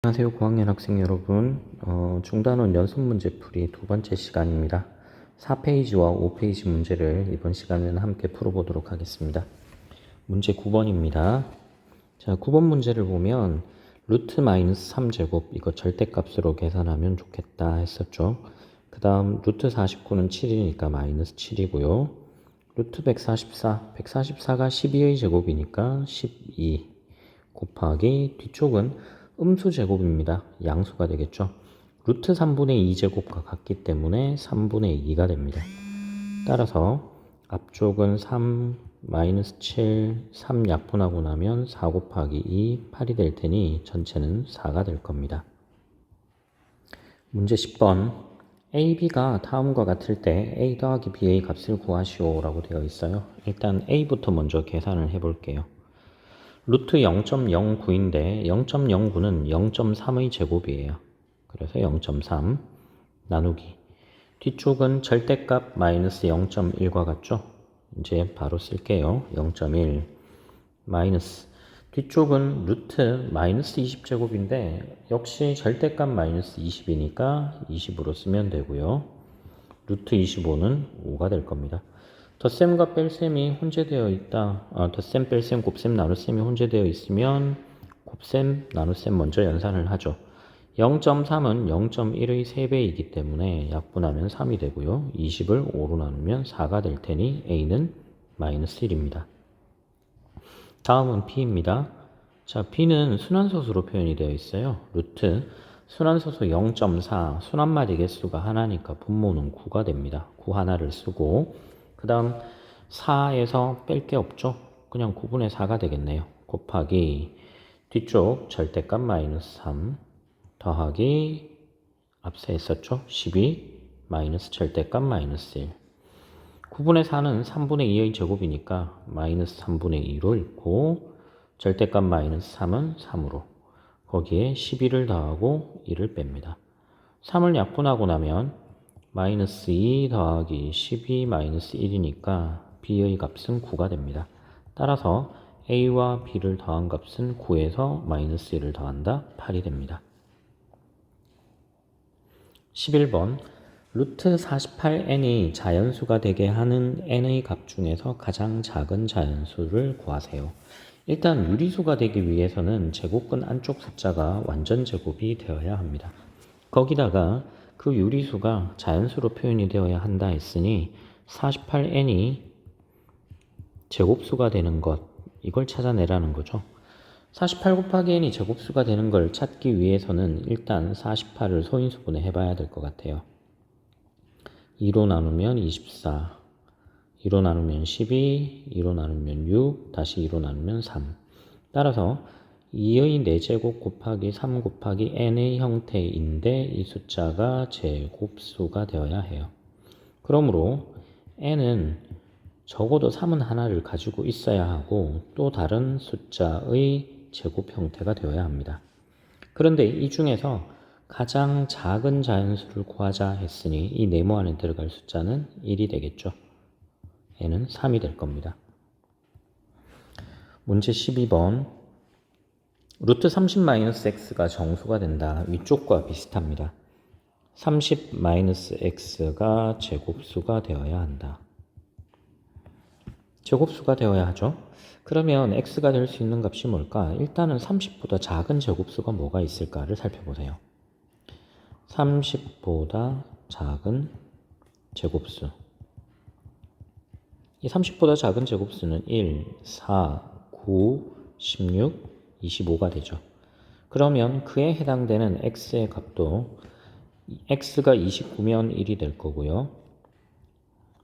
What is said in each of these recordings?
안녕하세요, 고학년 학생 여러분. 중단원 연습문제풀이 두 번째 시간입니다. 4페이지와 5페이지 문제를 이번 시간에는 함께 풀어보도록 하겠습니다. 문제 9번입니다. 자, 9번 문제를 보면 루트 마이너스 3제곱 이거 절대값으로 계산하면 좋겠다 했었죠. 그 다음 루트 49는 7이니까 마이너스 7이고요. 루트 144가 12의 제곱이니까 12 곱하기 뒤쪽은 음수 제곱입니다. 양수가 되겠죠. 루트 3분의 2제곱과 같기 때문에 3분의 2가 됩니다. 따라서 앞쪽은 3, 마이너스 7, 3 약분하고 나면 4 곱하기 2, 8이 될 테니 전체는 4가 될 겁니다. 문제 10번. A, B가 다음과 같을 때 A 더하기 B의 값을 구하시오 라고 되어 있어요. 일단 A부터 먼저 계산을 해볼게요. 루트 0.09인데 0.09는 0.3의 제곱이에요. 그래서 0.3 나누기 뒤쪽은 절대값 마이너스 0.1과 같죠? 이제 바로 쓸게요. 0.1 마이너스 뒤쪽은 루트 마이너스 20제곱인데 역시 절대값 마이너스 20이니까 20으로 쓰면 되고요. 루트 25는 5가 될 겁니다. 덧셈과 뺄셈이 혼재되어 있다. 덧셈, 뺄셈, 곱셈, 나눗셈이 혼재되어 있으면 곱셈, 나눗셈 먼저 연산을 하죠. 0.3은 0.1의 3배이기 때문에 약분하면 3이 되고요. 20을 5로 나누면 4가 될 테니 A는 마이너스 1입니다. 다음은 B입니다. 자, B는 순환소수로 표현이 되어 있어요. 루트 순환소수 0.4 순환마디 개수가 하나니까 분모는 9가 됩니다. 9 하나를 쓰고 그 다음 4에서 뺄 게 없죠. 그냥 9분의 4가 되겠네요. 곱하기 뒤쪽 절대값 마이너스 3 더하기 앞서 했었죠. 12 마이너스 절대값 마이너스 1 9분의 4는 3분의 2의 제곱이니까 마이너스 3분의 2로 읽고 절대값 마이너스 3은 3으로 거기에 12를 더하고 1을 뺍니다. 3을 약분하고 나면 마이너스 2 더하기 12 마이너스 1이니까 B의 값은 9가 됩니다. 따라서 A와 B를 더한 값은 9에서 마이너스 1을 더한다 8이 됩니다. 11번 루트 48n이 자연수가 되게 하는 n의 값 중에서 가장 작은 자연수를 구하세요. 일단 유리수가 되기 위해서는 제곱근 안쪽 숫자가 완전 제곱이 되어야 합니다. 거기다가 그 유리수가 자연수로 표현이 되어야 한다 했으니 48n이 제곱수가 되는 것, 이걸 찾아내라는 거죠. 48 곱하기 n이 제곱수가 되는 걸 찾기 위해서는 일단 48을 소인수분해 해봐야 될 것 같아요. 2로 나누면 24, 2로 나누면 12, 2로 나누면 6, 다시 2로 나누면 3. 따라서 2의 4제곱 곱하기 3 곱하기 n의 형태인데 이 숫자가 제곱수가 되어야 해요. 그러므로 n은 적어도 3은 하나를 가지고 있어야 하고 또 다른 숫자의 제곱 형태가 되어야 합니다. 그런데 이 중에서 가장 작은 자연수를 구하자 했으니 이 네모 안에 들어갈 숫자는 1이 되겠죠. n은 3이 될 겁니다. 문제 12번 루트 30-x가 정수가 된다. 위쪽과 비슷합니다. 30-x가 제곱수가 되어야 한다. 제곱수가 되어야 하죠. 그러면 x가 될 수 있는 값이 뭘까? 일단은 30보다 작은 제곱수가 뭐가 있을까를 살펴보세요. 30보다 작은 제곱수. 이 30보다 작은 제곱수는 1, 4, 9, 16, 25가 되죠. 그러면 그에 해당되는 x의 값도 x가 29면 1이 될 거고요.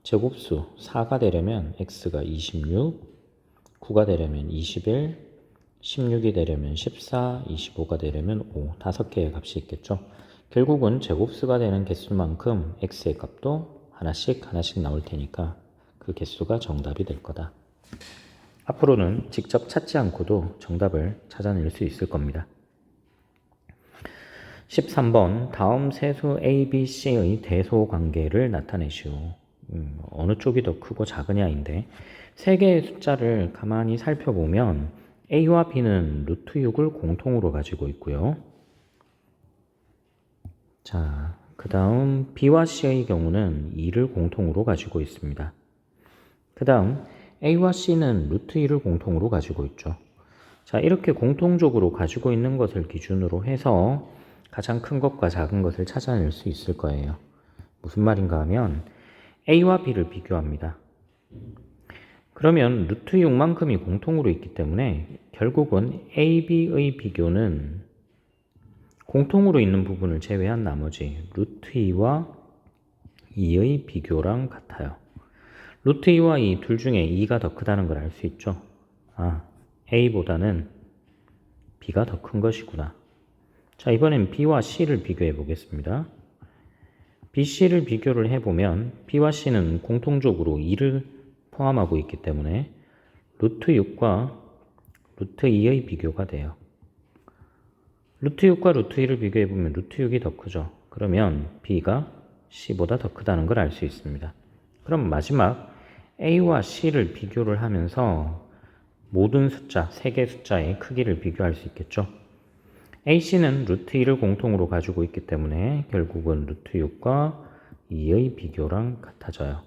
제곱수 4가 되려면 x가 26, 9가 되려면 21, 16이 되려면 14, 25가 되려면 5, 5개의 값이 있겠죠. 결국은 제곱수가 되는 개수만큼 x의 값도 하나씩 나올 테니까 그 개수가 정답이 될 거다. 앞으로는 직접 찾지 않고도 정답을 찾아낼 수 있을 겁니다. 13번 다음 세수 A, B, C의 대소 관계를 나타내시오. 어느 쪽이 더 크고 작으냐인데 세 개의 숫자를 가만히 살펴보면 A와 B는 루트 6을 공통으로 가지고 있고요. 자, 그 다음 B와 C의 경우는 2를 공통으로 가지고 있습니다. 그 다음 A와 C는 루트 2를 공통으로 가지고 있죠. 자, 이렇게 공통적으로 가지고 있는 것을 기준으로 해서 가장 큰 것과 작은 것을 찾아낼 수 있을 거예요. 무슨 말인가 하면 A와 B를 비교합니다. 그러면 루트 6만큼이 공통으로 있기 때문에 결국은 A, B의 비교는 공통으로 있는 부분을 제외한 나머지 루트 2와 2의 비교랑 같아요. 루트 2와 2 둘 중에 2가 더 크다는 걸 알 수 있죠. 아, A보다는 B가 더 큰 것이구나. 자, 이번엔 B와 C를 비교해 보겠습니다. B, C를 비교를 해보면 B와 C는 공통적으로 2를 포함하고 있기 때문에 루트 6과 루트 2의 비교가 돼요. 루트 6과 루트 2를 비교해보면 루트 6이 더 크죠. 그러면 B가 C보다 더 크다는 걸 알 수 있습니다. 그럼 마지막 A와 C를 비교를 하면서 모든 숫자, 3개 숫자의 크기를 비교할 수 있겠죠. AC는 루트 2를 공통으로 가지고 있기 때문에 결국은 루트 6과 2의 비교랑 같아져요.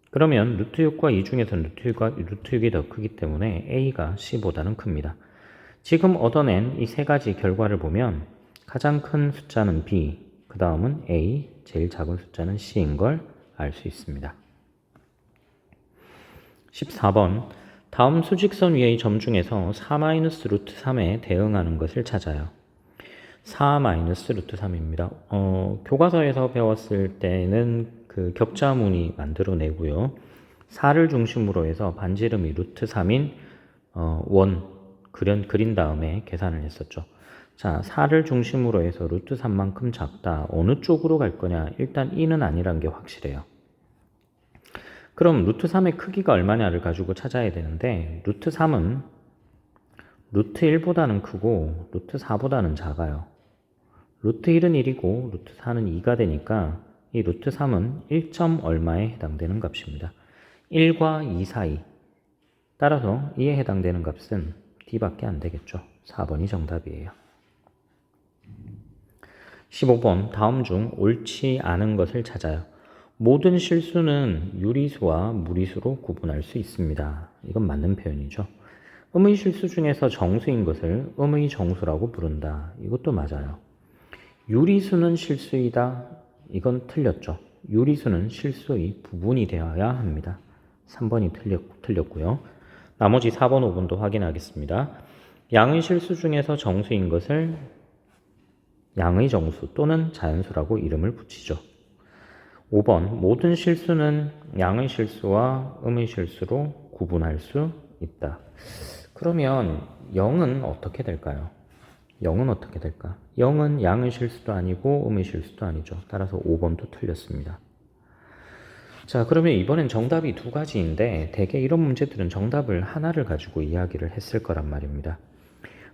그러면 루트 6과 2 중에서는 루트 6이 더 크기 때문에 A가 C보다는 큽니다. 지금 얻어낸 이 세 가지 결과를 보면 가장 큰 숫자는 B, 그 다음은 A, 제일 작은 숫자는 C인 걸 알 수 있습니다. 14번 다음 수직선 위의 점 중에서 4-루트 3에 대응하는 것을 찾아요. 4-루트 3입니다. 교과서에서 배웠을 때는 그 격자무늬 만들어내고요. 4를 중심으로 해서 반지름이 루트 3인 원 그린 다음에 계산을 했었죠. 자, 4를 중심으로 해서 루트 3만큼 작다. 어느 쪽으로 갈 거냐? 일단 2는 아니란 게 확실해요. 그럼 루트 3의 크기가 얼마냐를 가지고 찾아야 되는데 루트 3은 루트 1보다는 크고 루트 4보다는 작아요. 루트 1은 1이고 루트 4는 2가 되니까 이 루트 3은 1점 얼마에 해당되는 값입니다. 1과 2 사이. 따라서 이에 해당되는 값은 D밖에 안 되겠죠. 4번이 정답이에요. 15번 다음 중 옳지 않은 것을 찾아요. 모든 실수는 유리수와 무리수로 구분할 수 있습니다. 이건 맞는 표현이죠. 음의 실수 중에서 정수인 것을 음의 정수라고 부른다. 이것도 맞아요. 유리수는 실수이다. 이건 틀렸죠. 유리수는 실수의 부분이 되어야 합니다. 3번이 틀렸고요. 나머지 4번, 5번도 확인하겠습니다. 양의 실수 중에서 정수인 것을 양의 정수 또는 자연수라고 이름을 붙이죠. 5번 모든 실수는 양의 실수와 음의 실수로 구분할 수 있다. 그러면 0은 어떻게 될까요? 0은 어떻게 될까? 0은 양의 실수도 아니고 음의 실수도 아니죠. 따라서 5번도 틀렸습니다. 자, 그러면 이번엔 정답이 두 가지인데 대개 이런 문제들은 정답을 하나를 가지고 이야기를 했을 거란 말입니다.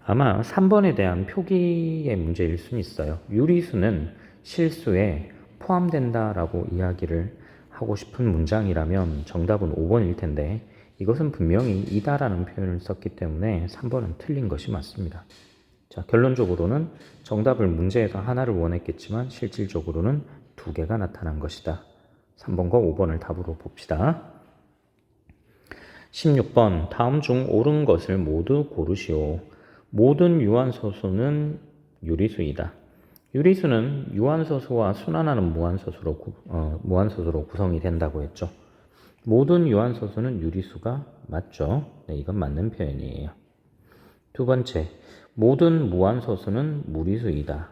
아마 3번에 대한 표기의 문제일 수는 있어요. 유리수는 실수에 포함된다라고 이야기를 하고 싶은 문장이라면 정답은 5번일 텐데 이것은 분명히 이다라는 표현을 썼기 때문에 3번은 틀린 것이 맞습니다. 자, 결론적으로는 정답을 문제에서 하나를 원했겠지만 실질적으로는 두 개가 나타난 것이다. 3번과 5번을 답으로 봅시다. 16번 다음 중 옳은 것을 모두 고르시오. 모든 유한소수는 유리수이다. 유리수는 유한소수와 순환하는 무한소수로 구성이 된다고 했죠. 모든 유한소수는 유리수가 맞죠. 네, 이건 맞는 표현이에요. 두 번째, 모든 무한소수는 무리수이다.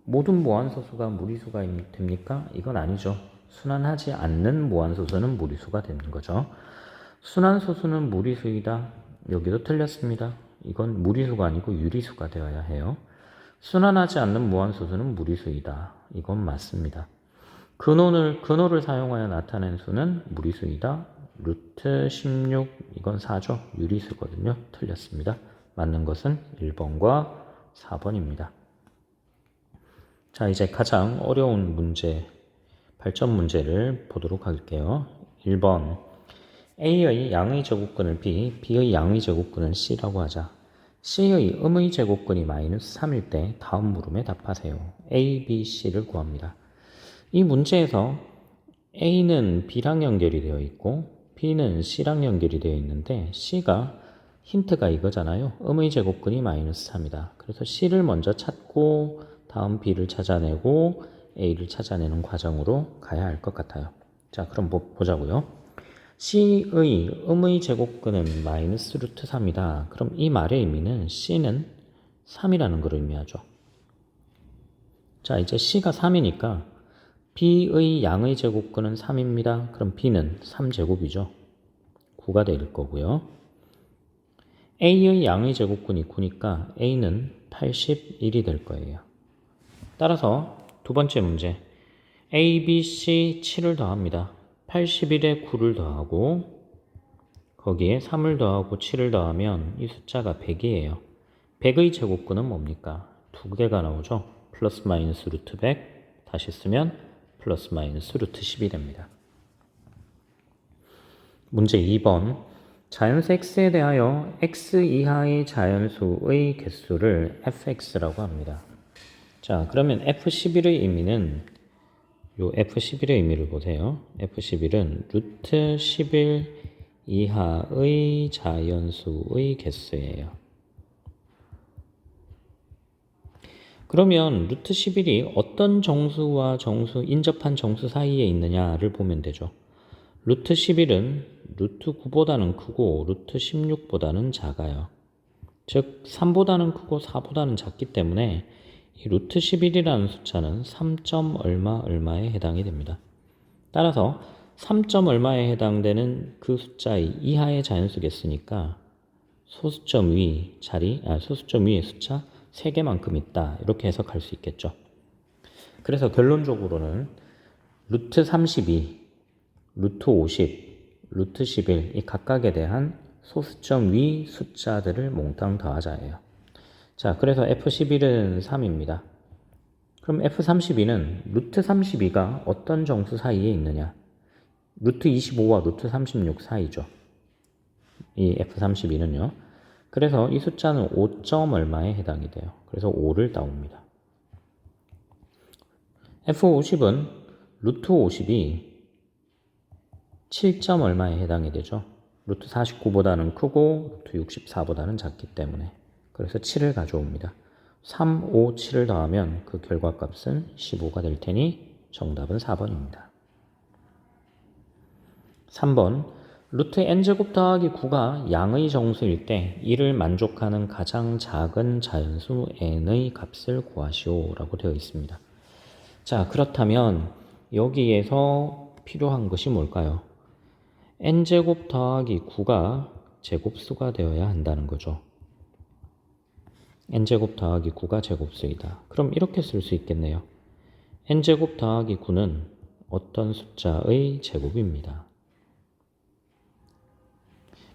모든 무한소수가 무리수가 됩니까? 이건 아니죠. 순환하지 않는 무한소수는 무리수가 되는 거죠. 순환소수는 무리수이다. 여기도 틀렸습니다. 이건 무리수가 아니고 유리수가 되어야 해요. 순환하지 않는 무한소수는 무리수이다. 이건 맞습니다. 근호를 사용하여 나타낸 수는 무리수이다. 루트 16, 이건 4죠. 유리수거든요. 틀렸습니다. 맞는 것은 1번과 4번입니다. 자, 이제 가장 어려운 문제, 발전 문제를 보도록 할게요. 1번 A의 양의 제곱근을 B, B의 양의 제곱근을 C라고 하자. C의 음의 제곱근이 마이너스 3일 때 다음 물음에 답하세요. A, B, C를 구합니다. 이 문제에서 A는 B랑 연결이 되어 있고 B는 C랑 연결이 되어 있는데 C가 힌트가 이거잖아요. 음의 제곱근이 마이너스 3이다. 그래서 C를 먼저 찾고 다음 B를 찾아내고 A를 찾아내는 과정으로 가야 할 것 같아요. 자, 그럼 보자고요. C의 음의 제곱근은 마이너스 루트 3이다. 그럼 이 말의 의미는 C는 3이라는 걸 의미하죠. 자, 이제 C가 3이니까 B의 양의 제곱근은 3입니다. 그럼 B는 3제곱이죠. 9가 될 거고요. A의 양의 제곱근이 9니까 A는 81이 될 거예요. 따라서 두 번째 문제 A, B, C 7을 더합니다. 81에 9를 더하고 거기에 3을 더하고 7을 더하면 이 숫자가 100이에요. 100의 제곱근은 뭡니까? 두 개가 나오죠. 플러스 마이너스 루트 100 다시 쓰면 플러스 마이너스 루트 10이 됩니다. 문제 2번 자연수 x에 대하여 x 이하의 자연수의 개수를 fx라고 합니다. 자, 그러면 f11의 의미는 요 f11의 의미를 보세요. f11은 루트 11 이하의 자연수의 개수예요. 그러면 루트 11이 어떤 정수와 정수, 인접한 정수 사이에 있느냐를 보면 되죠. 루트 11은 루트 9보다는 크고 루트 16보다는 작아요. 즉 3보다는 크고 4보다는 작기 때문에 이 루트 11이라는 숫자는 3점 얼마 얼마에 해당이 됩니다. 따라서 3점 얼마에 해당되는 그 숫자의 이하의 자연수겠으니까 소수점 위의 숫자 3개만큼 있다. 이렇게 해석할 수 있겠죠. 그래서 결론적으로는 루트 32, 루트 50, 루트 11 이 각각에 대한 소수점 위 숫자들을 몽땅 더하자예요. 자, 그래서 F11은 3입니다. 그럼 F32는 루트 32가 어떤 정수 사이에 있느냐? 루트 25와 루트 36 사이죠. 이 F32는요. 그래서 이 숫자는 5점 얼마에 해당이 돼요. 그래서 5를 따옵니다. F50은 루트 50이 7점 얼마에 해당이 되죠. 루트 49보다는 크고 루트 64보다는 작기 때문에. 그래서 7을 가져옵니다. 3, 5, 7을 더하면 그 결과값은 15가 될 테니 정답은 4번입니다. 3번 루트 n제곱 더하기 9가 양의 정수일 때 이를 만족하는 가장 작은 자연수 n의 값을 구하시오 라고 되어 있습니다. 자, 그렇다면 여기에서 필요한 것이 뭘까요? n제곱 더하기 9가 제곱수가 되어야 한다는 거죠. n제곱 더하기 9가 제곱수이다. 그럼 이렇게 쓸 수 있겠네요. n제곱 더하기 9는 어떤 숫자의 제곱입니다.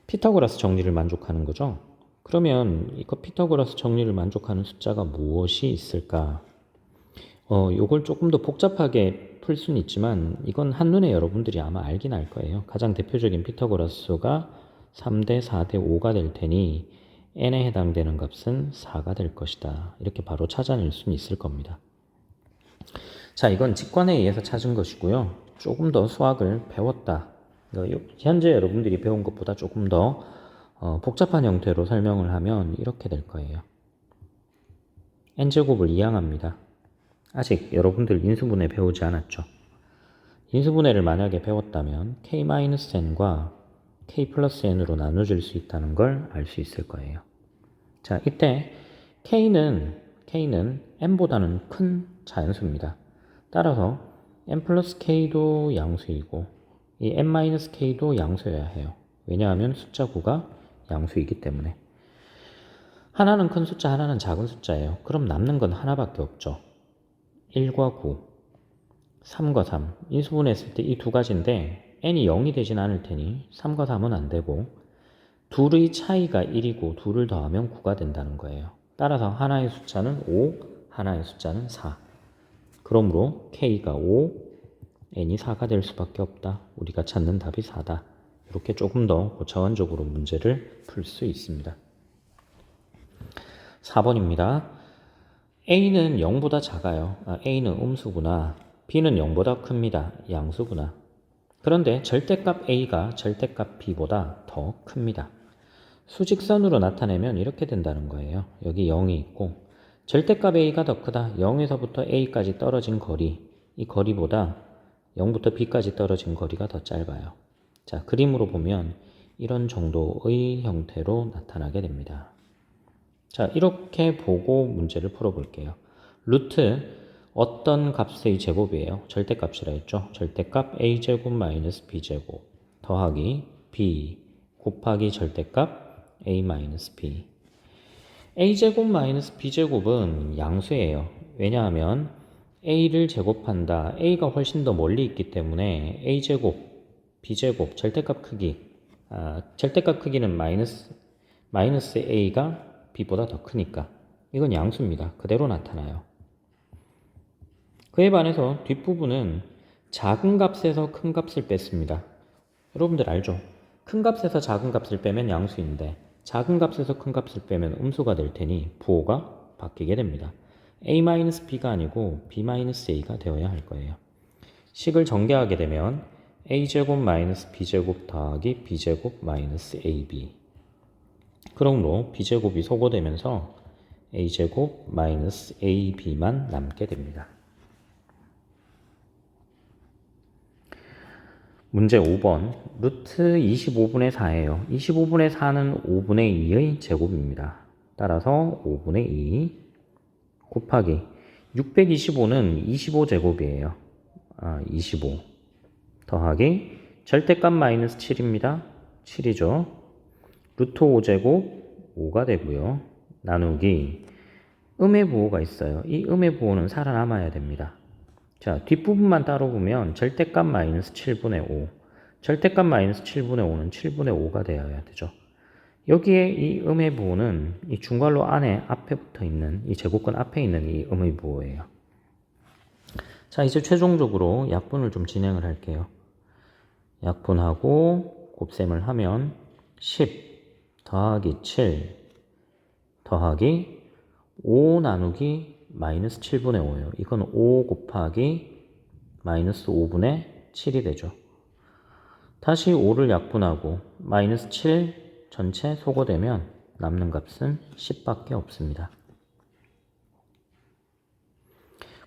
피타고라스 정리를 만족하는 거죠. 그러면 이거 피타고라스 정리를 만족하는 숫자가 무엇이 있을까? 요걸 조금 더 복잡하게 풀 수는 있지만 이건 한눈에 여러분들이 아마 알긴 알 거예요. 가장 대표적인 피타고라스 수가 3대 4대 5가 될 테니 n에 해당되는 값은 4가 될 것이다. 이렇게 바로 찾아낼 수는 있을 겁니다. 자, 이건 직관에 의해서 찾은 것이고요. 조금 더 수학을 배웠다. 현재 여러분들이 배운 것보다 조금 더 복잡한 형태로 설명을 하면 이렇게 될 거예요. n제곱을 이항합니다. 아직 여러분들 인수분해 배우지 않았죠? 인수분해를 만약에 배웠다면 k-n과 k 플러스 n으로 나눠질 수 있다는 걸 알 수 있을 거예요. 자, 이때 k는 n보다는 큰 자연수입니다. 따라서 n 플러스 k도 양수이고 이 n-k도 양수여야 해요. 왜냐하면 숫자 9가 양수이기 때문에. 하나는 큰 숫자, 하나는 작은 숫자예요. 그럼 남는 건 하나밖에 없죠. 1과 9, 3과 3. 인수분해했을 때 이 두 가지인데 n이 0이 되진 않을 테니 3과 3은 안 되고 둘의 차이가 1이고 둘을 더하면 9가 된다는 거예요. 따라서 하나의 숫자는 5, 하나의 숫자는 4. 그러므로 k가 5, n이 4가 될 수밖에 없다. 우리가 찾는 답이 4다. 이렇게 조금 더 고차원적으로 문제를 풀 수 있습니다. 4번입니다. A는 0보다 작아요. A는 음수구나. B는 0보다 큽니다. 양수구나. 그런데 절대값 A가 절대값 B보다 더 큽니다. 수직선으로 나타내면 이렇게 된다는 거예요. 여기 0이 있고 절대값 A가 더 크다. 0에서부터 A까지 떨어진 거리, 이 거리보다 0부터 B까지 떨어진 거리가 더 짧아요. 자, 그림으로 보면 이런 정도의 형태로 나타나게 됩니다. 자, 이렇게 보고 문제를 풀어볼게요. 루트 어떤 값의 제곱이에요? 절대값이라 했죠. 절대값 a제곱 마이너스 b제곱 더하기 b 곱하기 절대값 a 마이너스 b. a제곱 마이너스 b제곱은 양수예요. 왜냐하면 a를 제곱한다. a가 훨씬 더 멀리 있기 때문에 a제곱, b제곱, 절대값 크기, 절대값 크기는 마이너스 a가 b보다 더 크니까 이건 양수입니다. 그대로 나타나요. 그에 반해서 뒷부분은 작은 값에서 큰 값을 뺐습니다. 여러분들 알죠? 큰 값에서 작은 값을 빼면 양수인데 작은 값에서 큰 값을 빼면 음수가 될 테니 부호가 바뀌게 됩니다. a-b가 아니고 b-a가 되어야 할 거예요. 식을 전개하게 되면 a제곱 마이너스 b제곱 더하기 b제곱 마이너스 ab. 그러므로 b제곱이 소거되면서 a제곱 마이너스 ab만 남게 됩니다. 문제 5번 루트 25분의 4예요. 25분의 4는 5분의 2의 제곱입니다. 따라서 5분의 2 곱하기 625는 25제곱이에요. 25 더하기 절대값 마이너스 7입니다. 7이죠. 루트 5제곱 5가 되고요. 나누기 음의 부호가 있어요. 이 음의 부호는 살아남아야 됩니다. 자, 뒷부분만 따로 보면 절대값 마이너스 7분의 5. 절대값 마이너스 7분의 5는 7분의 5가 되어야 되죠. 여기에 이 음의 부호는 이 중괄호 안에 앞에 붙어 있는 이 제곱근 앞에 있는 이 음의 부호예요. 자, 이제 최종적으로 약분을 좀 진행을 할게요. 약분하고 곱셈을 하면 10 더하기 7 더하기 5 나누기 마이너스 7분의 5예요. 이건 5 곱하기 마이너스 5분의 7이 되죠. 다시 5를 약분하고 마이너스 7 전체 소거되면 남는 값은 10밖에 없습니다.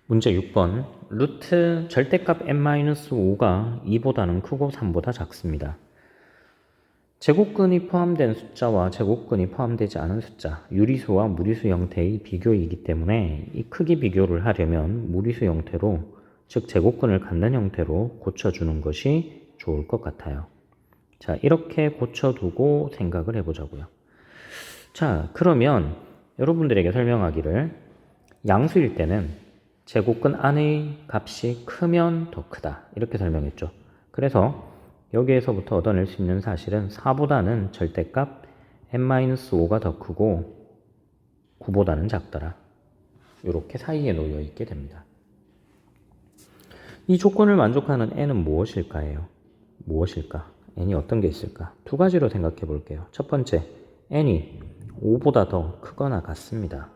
문제 6번 루트 절대값 n-5가 2보다는 크고 3보다 작습니다. 제곱근이 포함된 숫자와 제곱근이 포함되지 않은 숫자, 유리수와 무리수 형태의 비교이기 때문에 이 크기 비교를 하려면 무리수 형태로, 즉 제곱근을 갖는 형태로 고쳐주는 것이 좋을 것 같아요. 자, 이렇게 고쳐두고 생각을 해보자고요. 자, 그러면 여러분들에게 설명하기를 양수일 때는 제곱근 안의 값이 크면 더 크다 이렇게 설명했죠. 그래서 여기에서부터 얻어낼 수 있는 사실은 4보다는 절대값 n-5가 더 크고 9보다는 작더라. 이렇게 사이에 놓여 있게 됩니다. 이 조건을 만족하는 n은 무엇일까요? 무엇일까? n이 어떤 게 있을까? 두 가지로 생각해 볼게요. 첫 번째, n이 5보다 더 크거나 같습니다.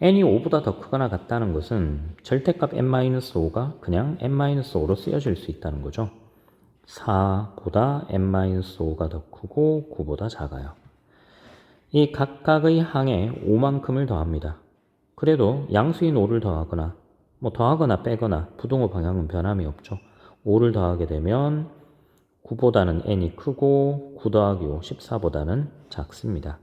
n이 5보다 더 크거나 같다는 것은 절대값 n-5가 그냥 n-5로 쓰여질 수 있다는 거죠. 4보다 n-5가 더 크고 9보다 작아요. 이 각각의 항에 5만큼을 더합니다. 그래도 양수인 5를 더하거나 더하거나 빼거나 부등호 방향은 변함이 없죠. 5를 더하게 되면 9보다는 n이 크고 9 더하기 5, 14보다는 작습니다.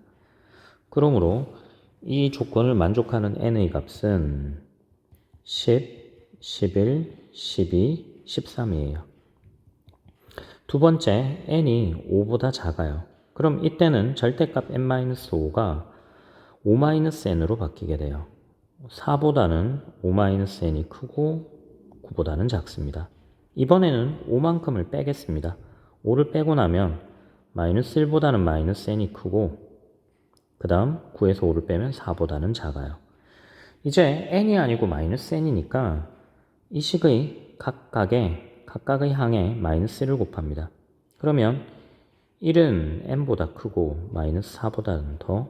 그러므로 이 조건을 만족하는 n의 값은 10, 11, 12, 13이에요. 두 번째, n이 5보다 작아요. 그럼 이때는 절대값 n-5가 5-n으로 바뀌게 돼요. 4보다는 5-n이 크고 9보다는 작습니다. 이번에는 5만큼을 빼겠습니다. 5를 빼고 나면 마이너스 1보다는 마이너스 n이 크고 그 다음 9에서 5를 빼면 4보다는 작아요. 이제 n이 아니고 마이너스 n이니까 이 식의 각각의 항에 마이너스 1을 곱합니다. 그러면 1은 n보다 크고 마이너스 4보다는 더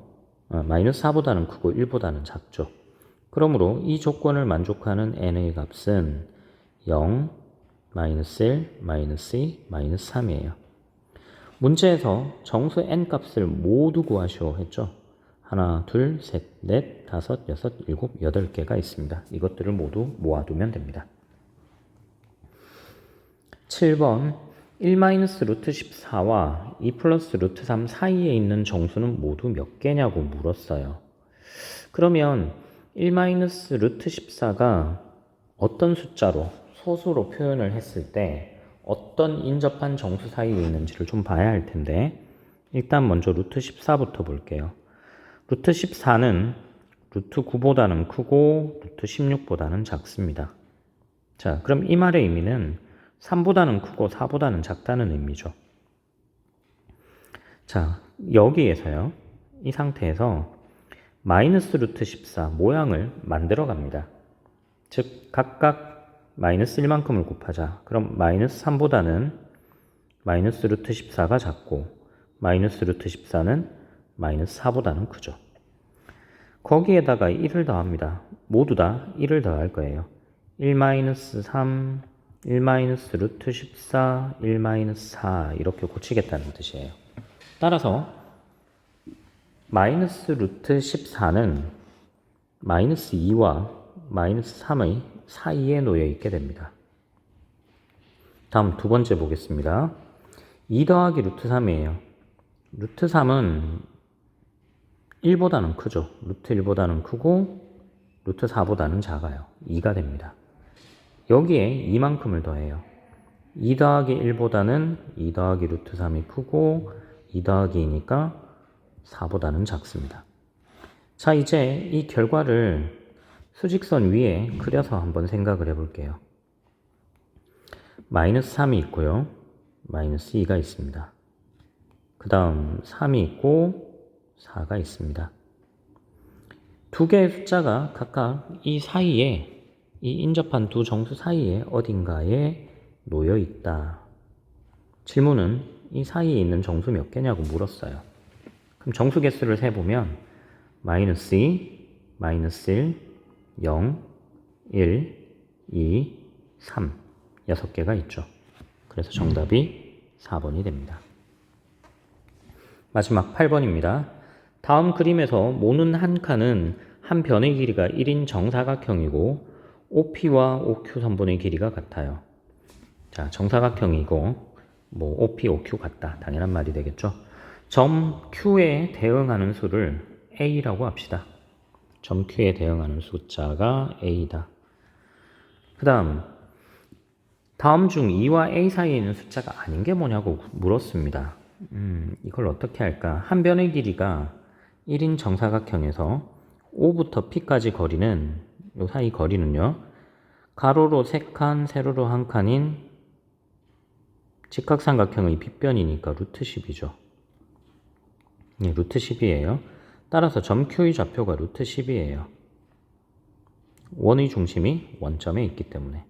마이너스 4보다는 크고 1보다는 작죠. 그러므로 이 조건을 만족하는 n의 값은 0, 마이너스 1, 마이너스 2, 마이너스 3이에요. 문제에서 정수 n 값을 모두 구하시오 했죠. 하나, 둘, 셋, 넷, 다섯, 여섯, 일곱, 8개가 있습니다. 이것들을 모두 모아두면 됩니다. 7번 1-루트 14와 2 플러스 루트 3 사이에 있는 정수는 모두 몇 개냐고 물었어요. 그러면 1-루트 14가 어떤 숫자로 소수로 표현을 했을 때 어떤 인접한 정수 사이에 있는지를 좀 봐야 할 텐데, 일단 먼저 루트 14부터 볼게요. 루트 14는 루트 9보다는 크고 루트 16보다는 작습니다. 자, 그럼 이 말의 의미는 3보다는 크고 4보다는 작다는 의미죠. 자, 여기에서요, 이 상태에서 마이너스 루트 14 모양을 만들어 갑니다. 즉 각각 마이너스 1만큼을 곱하자. 그럼 마이너스 3보다는 마이너스 루트 14가 작고 마이너스 루트 14는 마이너스 4보다는 크죠. 거기에다가 1을 더합니다. 모두 다 1을 더할 거예요. 1-3, 1-루트 14, 1-4 이렇게 고치겠다는 뜻이에요. 따라서 마이너스 루트 14는 마이너스 2와 마이너스 3의 사이에 놓여 있게 됩니다. 다음 두 번째 보겠습니다. 2 더하기 루트 3이에요. 루트 3은 1보다는 크죠. 루트 1보다는 크고 루트 4보다는 작아요. 2가 됩니다. 여기에 2만큼을 더해요. 2 더하기 1보다는 2 더하기 루트 3이 크고 2 더하기 2니까 4보다는 작습니다. 자, 이제 이 결과를 수직선 위에 그려서 한번 생각을 해볼게요. 마이너스 3이 있고요. 마이너스 2가 있습니다. 그 다음 3이 있고 4가 있습니다. 두 개의 숫자가 각각 이 사이에, 이 인접한 두 정수 사이에 어딘가에 놓여 있다. 질문은 이 사이에 있는 정수 몇 개냐고 물었어요. 그럼 정수 개수를 세보면 마이너스 2, 마이너스 1, 0, 1, 2, 3 6개가 있죠. 그래서 정답이 4번이 됩니다. 마지막 8번입니다. 다음 그림에서 모는 한 칸은 한 변의 길이가 1인 정사각형이고 OP와 OQ 선분의 길이가 같아요. 자, 정사각형이고 뭐 OP, OQ 같다. 당연한 말이 되겠죠. 점 Q에 대응하는 수를 A라고 합시다. 점 Q에 대응하는 숫자가 A다. 그 다음 중 E와 A 사이에 있는 숫자가 아닌 게 뭐냐고 물었습니다. 이걸 어떻게 할까? 한 변의 길이가 1인 정사각형에서 O부터 P까지 거리는, 요 사이 거리는요, 가로로 3칸, 세로로 1칸인 직각삼각형의 빗변이니까 루트 10이죠. 네, 루트 10이에요. 따라서 점 Q의 좌표가 루트 10이에요. 원의 중심이 원점에 있기 때문에.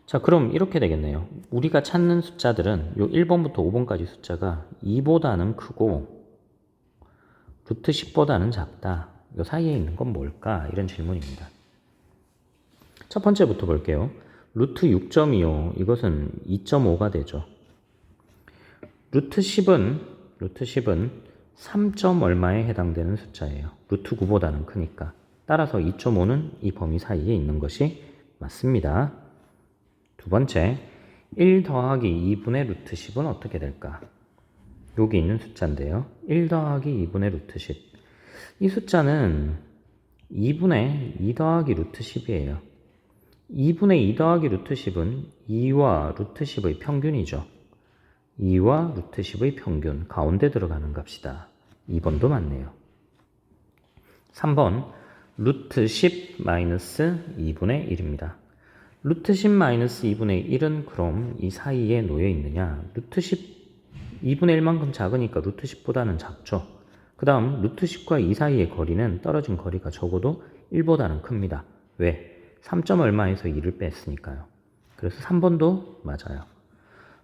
자, 그럼 이렇게 되겠네요. 우리가 찾는 숫자들은 요 1번부터 5번까지 숫자가 2보다는 크고 루트 10보다는 작다. 요 사이에 있는 건 뭘까? 이런 질문입니다. 첫 번째부터 볼게요. 루트 6.25, 이것은 2.5가 되죠. 루트 10은 3점 얼마에 해당되는 숫자예요. 루트 9보다는 크니까. 따라서 2.5는 이 범위 사이에 있는 것이 맞습니다. 두 번째, 1 더하기 2분의 루트 10은 어떻게 될까? 여기 있는 숫자인데요. 1 더하기 2분의 루트 10. 이 숫자는 2분의 2 더하기 루트 10이에요. 2분의 2 더하기 루트 10은 2와 루트 10의 평균이죠. 2와 루트 10의 평균, 가운데 들어가는 값이다. 2번도 맞네요. 3번, 루트 10 마이너스 2분의 1입니다. 루트 10 마이너스 2분의 1은 그럼 이 사이에 놓여 있느냐? 루트 10, 2분의 1만큼 작으니까 루트 10보다는 작죠. 그 다음 루트 10과 이 사이의 거리는 떨어진 거리가 적어도 1보다는 큽니다. 왜? 3점 얼마에서 2를 뺐으니까요. 그래서 3번도 맞아요.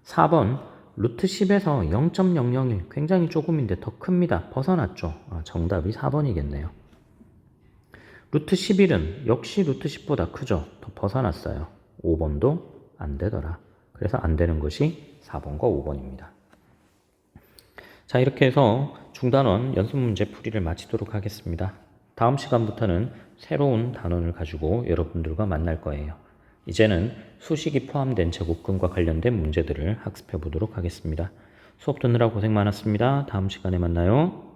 4번, 루트 10에서 0.001 굉장히 조금인데 더 큽니다. 벗어났죠. 정답이 4번이겠네요. 루트 11은 역시 루트 10보다 크죠. 더 벗어났어요. 5번도 안 되더라. 그래서 안 되는 것이 4번과 5번입니다. 자, 이렇게 해서 중단원 연습 문제 풀이를 마치도록 하겠습니다. 다음 시간부터는 새로운 단원을 가지고 여러분들과 만날 거예요. 이제는 수식이 포함된 제곱근과 관련된 문제들을 학습해 보도록 하겠습니다. 수업 듣느라 고생 많았습니다. 다음 시간에 만나요.